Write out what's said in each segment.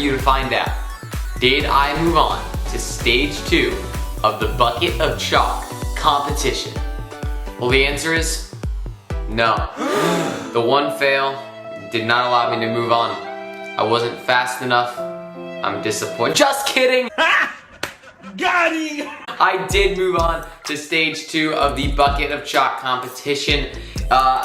you to find out, did I move on to stage 2 of the bucket of chalk competition? Well, the answer is no. The one fail did not allow me to move on. I wasn't fast enough. I'm disappointed. Just kidding! Got him! I did move on to stage 2 of the bucket of chalk competition.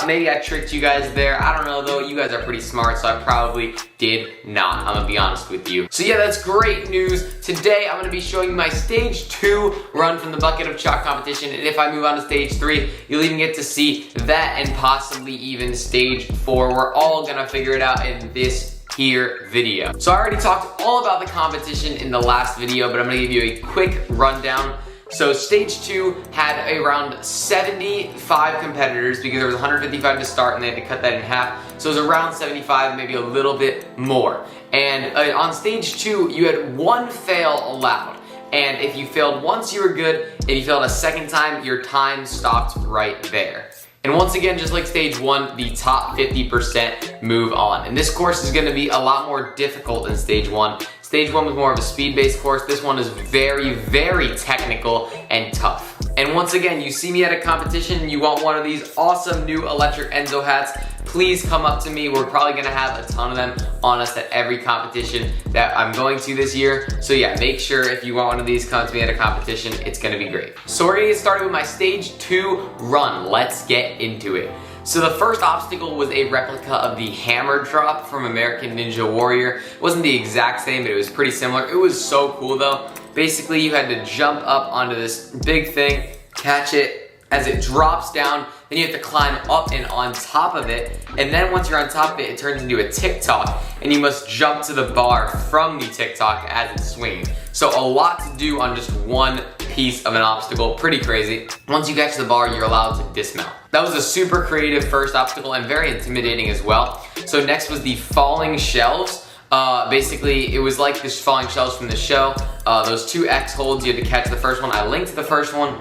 Maybe I tricked you guys there. I don't know though. You guys are pretty smart, so I probably did not. I'm gonna be honest with you. So yeah, that's great news. Today, I'm gonna be showing you my stage 2 run from the bucket of chalk competition. And if I move on to stage 3, you'll even get to see that and possibly even stage 4. We're all gonna figure it out in this here video. So I already talked all about the competition in the last video, but I'm gonna give you a quick rundown. So stage 2 had around 75 competitors because there was 155 to start and they had to cut that in half. So it was around 75, maybe a little bit more. And on stage 2, you had 1 fail allowed. And if you failed once, you were good. If you failed a second time, your time stopped right there. And once again, just like stage 1, the top 50% move on. And this course is gonna be a lot more difficult than stage 1. Stage 1 was more of a speed-based course. This one is very, very technical and tough. And once again, you see me at a competition and you want one of these awesome new electric Enzo hats, please come up to me. We're probably gonna have a ton of them on us at every competition that I'm going to this year. So yeah, make sure if you want one of these, come to me at a competition. It's gonna be great. So we're gonna get started with my stage 2 run. Let's get into it. So the first obstacle was a replica of the hammer drop from American Ninja Warrior. It wasn't the exact same, but it was pretty similar. It was so cool though. Basically, you had to jump up onto this big thing, catch it as it drops down, then you have to climb up and on top of it, and then once you're on top of it, it turns into a tick-tock, and you must jump to the bar from the tick-tock as it's swinging. So a lot to do on just one piece of an obstacle, pretty crazy. Once you catch the bar, you're allowed to dismount. That was a super creative first obstacle and very intimidating as well. So next was the falling shelves. Basically, it was like this falling shelves from the show. Those 2 X holds, you had to catch the first one. I linked the first one,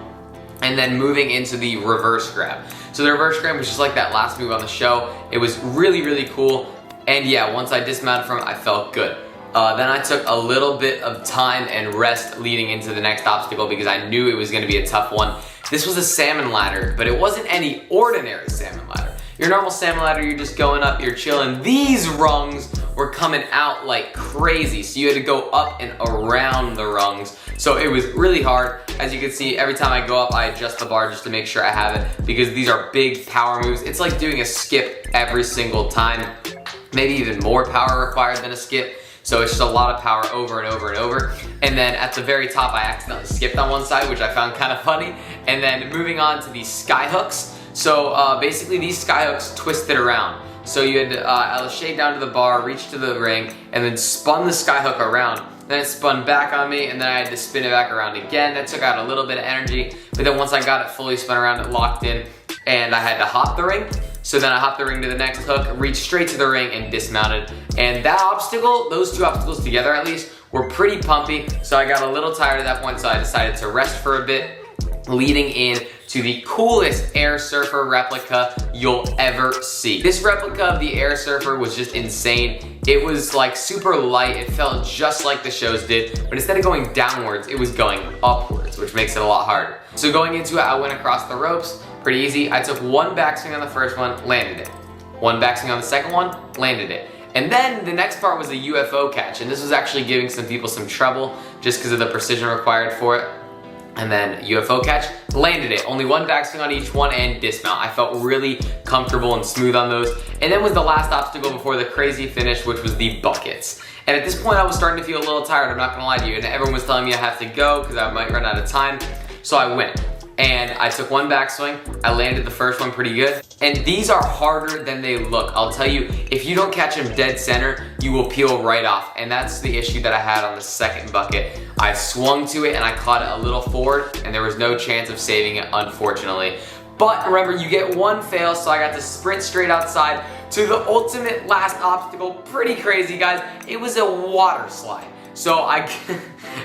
and then moving into the reverse grab. So the reverse grab was just like that last move on the show. It was really, really cool. And yeah, once I dismounted from it, I felt good. Then I took a little bit of time and rest leading into the next obstacle because I knew it was gonna be a tough one. This was a salmon ladder, but it wasn't any ordinary salmon ladder. Your normal salmon ladder, you're just going up, you're chilling. These rungs were coming out like crazy, so you had to go up and around the rungs. So it was really hard. As you can see, every time I go up, I adjust the bar just to make sure I have it because these are big power moves. It's like doing a skip every single time, maybe even more power required than a skip. So it's just a lot of power over and over and over. And then at the very top, I accidentally skipped on one side, which I found kind of funny. And then moving on to these sky hooks. So basically these sky hooks twisted around. So you had to shade down to the bar, reach to the ring, and then spun the sky hook around. Then it spun back on me, and then I had to spin it back around again. That took out a little bit of energy, but then once I got it fully spun around, it locked in, and I had to hop the ring. So then I hopped the ring to the next hook, reached straight to the ring, and dismounted. And that obstacle, those 2 obstacles together at least, were pretty pumpy, so I got a little tired at that point, so I decided to rest for a bit, leading in to the coolest air surfer replica you'll ever see. This replica of the air surfer was just insane. It was like super light. It felt just like the shows did, but instead of going downwards, it was going upwards, which makes it a lot harder. So going into it, I went across the ropes, pretty easy. I took 1 backswing on the first one, landed it. 1 backswing on the second one, landed it. And then the next part was a UFO catch, and this was actually giving some people some trouble just because of the precision required for it. And then UFO catch, landed it. Only 1 backswing on each one and dismount. I felt really comfortable and smooth on those. And then was the last obstacle before the crazy finish, which was the buckets. And at this point, I was starting to feel a little tired, I'm not gonna lie to you. And everyone was telling me I have to go because I might run out of time. So I went. And I took 1 backswing, I landed the first one pretty good. And these are harder than they look. I'll tell you, if you don't catch them dead center, you will peel right off. And that's the issue that I had on the second bucket. I swung to it and I caught it a little forward and there was no chance of saving it, unfortunately. But remember, you get 1 fail, so I got to sprint straight outside to the ultimate last obstacle. Pretty crazy, guys. It was a water slide. So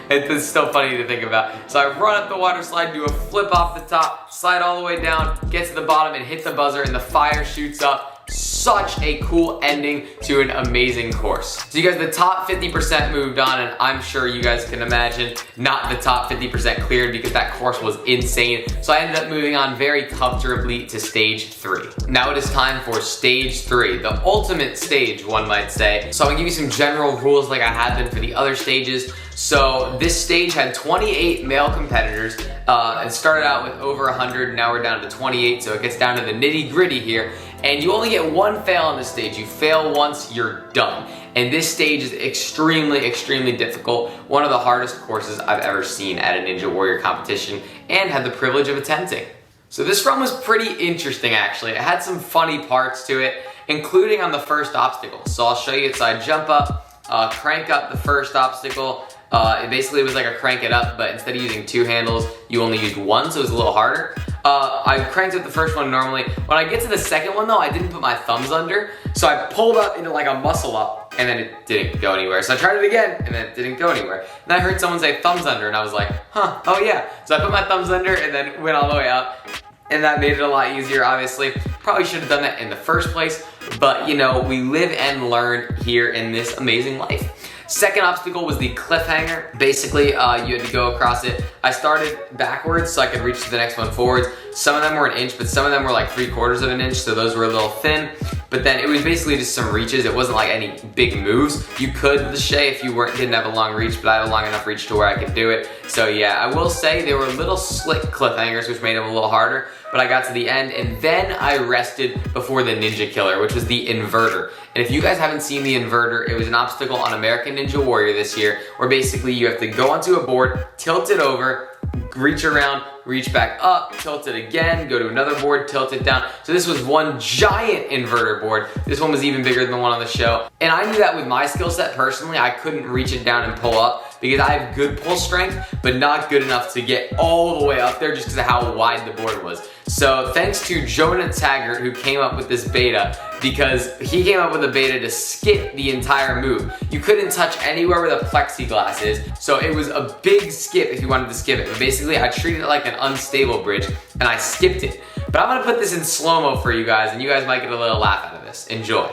it's so funny to think about. So I run up the water slide, do a flip off the top, slide all the way down, get to the bottom and hit the buzzer and the fire shoots up. such a cool ending to an amazing course. So you guys, the top 50% moved on, and I'm sure you guys can imagine not the top 50% cleared because that course was insane. So I ended up moving on very comfortably to stage 3. Now it is time for stage 3, the ultimate stage, one might say. So I'm gonna give you some general rules like I have been for the other stages. So this stage had 28 male competitors. It started out with over 100, now we're down to 28, so it gets down to the nitty-gritty here. And you only get one fail on this stage. You fail once, you're done. And this stage is extremely, extremely difficult. One of the hardest courses I've ever seen at a Ninja Warrior competition and had the privilege of attending. So this run was pretty interesting actually. It had some funny parts to it, including on the first obstacle. So I'll show you it. So I jump up, crank up the first obstacle. It basically was like a crank it up, but instead of using 2 handles, you only used 1, so it was a little harder. I cranked up the first one normally. When I get to the second one though, I didn't put my thumbs under, so I pulled up into like a muscle up, and then it didn't go anywhere. So I tried it again, and then it didn't go anywhere. And I heard someone say thumbs under, and I was like, huh, oh yeah. So I put my thumbs under, and then went all the way up, and that made it a lot easier, obviously. Probably should have done that in the first place, but you know, we live and learn here in this amazing life. Second obstacle was the cliffhanger. Basically, you had to go across it. I started backwards so I could reach to the next one forwards. Some of them were 1 inch, but some of them were like 3/4 of an inch, so those were a little thin. But then it was basically just some reaches. It wasn't like any big moves. You could with the 𝗧 if you didn't have a long reach, but I had a long enough reach to where I could do it. So yeah, I will say they were little slick cliffhangers, which made them a little harder, but I got to the end, and then I rested before the Ninja Killer, which was the inverter. And if you guys haven't seen the inverter, it was an obstacle on American Ninja Warrior this year, where basically you have to go onto a board, tilt it over, reach around, reach back up, tilt it again, go to another board, tilt it down. So this was one giant inverter board. This one was even bigger than the one on the show. And I knew that with my skill set personally, I couldn't reach it down and pull up because I have good pull strength, but not good enough to get all the way up there just because of how wide the board was. So thanks to 𝗦𝗛𝗢𝗥𝗧𝗦 who came up with this beta, because he came up with a beta to skip the entire move. You couldn't touch anywhere where the plexiglass is, so it was a big skip if you wanted to skip it. But basically, I treated it like an unstable bridge, and I skipped it. But I'm gonna put this in slow-mo for you guys, and you guys might get a little laugh out of this. Enjoy.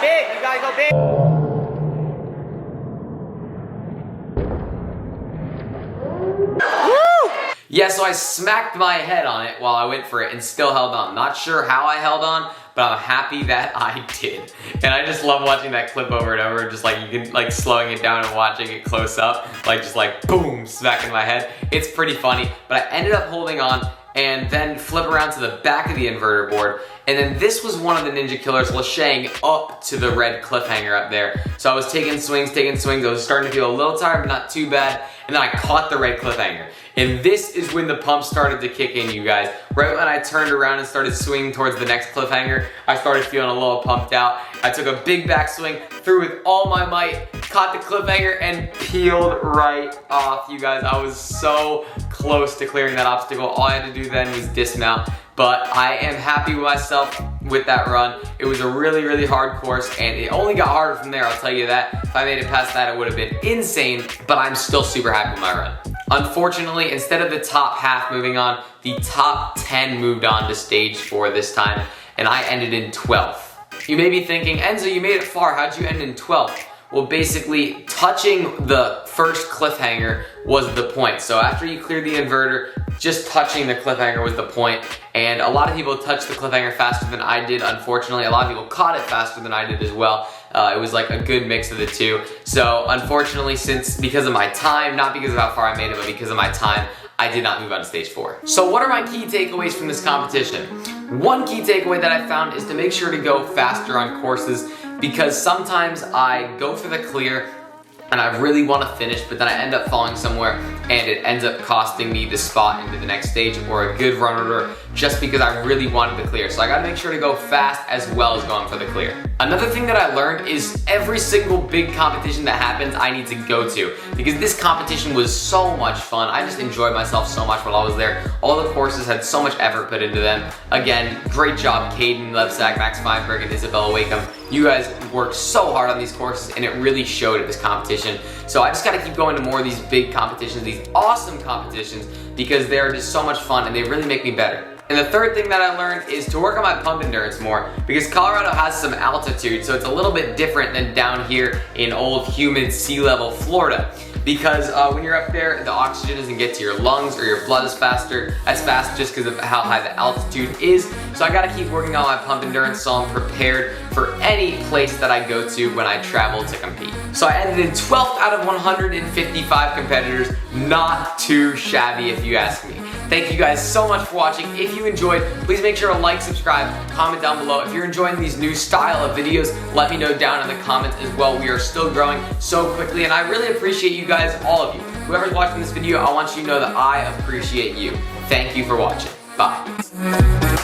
Big, you gotta go big. Yeah, so I smacked my head on it while I went for it and still held on. Not sure how I held on, but I'm happy that I did. And I just love watching that clip over and over, just like you can like slowing it down and watching it close up, like just like boom, smacking my head. It's pretty funny, but I ended up holding on and then flip around to the back of the inverter board. And then this was one of the Ninja Killers laying up to the red cliffhanger up there. So I was taking swings. I was starting to feel a little tired, but not too bad. And then I caught the red cliffhanger. And this is when the pump started to kick in, you guys. Right when I turned around and started swinging towards the next cliffhanger, I started feeling a little pumped out. I took a big back swing, threw with all my might, caught the cliffhanger, and peeled right off, you guys. I was so close to clearing that obstacle. All I had to do then was dismount. But I am happy with myself with that run. It was a really, really hard course, and it only got harder from there, I'll tell you that. If I made it past that, it would have been insane, but I'm still super happy with my run. Unfortunately, instead of the top half moving on, the top 10 moved on to stage 4 this time, and I ended in 12th. You may be thinking, Enzo, you made it far, how'd you end in 12th? Well, basically, touching the first cliffhanger was the point. So after you cleared the inverter, just touching the cliffhanger was the point. And a lot of people touched the cliffhanger faster than I did, unfortunately. A lot of people caught it faster than I did as well. It was like a good mix of the two. So unfortunately, because of my time, not because of how far I made it, but because of my time, I did not move on to stage 4. So what are my key takeaways from this competition? One key takeaway that I found is to make sure to go faster on courses, because sometimes I go for the clear and I really want to finish, but then I end up falling somewhere and it ends up costing me the spot into the next stage or a good run order just because I really wanted the clear. So I gotta make sure to go fast as well as going for the clear. Another thing that I learned is every single big competition that happens, I need to go to, because this competition was so much fun. I just enjoyed myself so much while I was there. All the courses had so much effort put into them. Again, great job, 𝗦𝗢𝗖𝗓𝗥𝗧𝗦, Max Feinberg, and 𝗦𝗛𝗖𝗓𝗥𝗧𝗦. You guys worked so hard on these courses and it really showed at this competition. So I just gotta keep going to more of these big competitions, these awesome competitions because they are just so much fun and they really make me better. And the third thing that I learned is to work on my pump endurance more because Colorado has some altitude, so it's a little bit different than down here in old, humid, sea level Florida. Because when you're up there, the oxygen doesn't get to your lungs or your blood as fast just because of how high the altitude is. So I gotta keep working on my pump endurance so I'm prepared for any place that I go to when I travel to compete. So I ended in 12th out of 155 competitors. Not too shabby if you ask me. Thank you guys so much for watching. If you enjoyed, please make sure to like, subscribe, comment down below. If you're enjoying these new style of videos, let me know down in the comments as well. We are still growing so quickly and I really appreciate you guys, all of you. Whoever's watching this video, I want you to know that I appreciate you. Thank you for watching. Bye.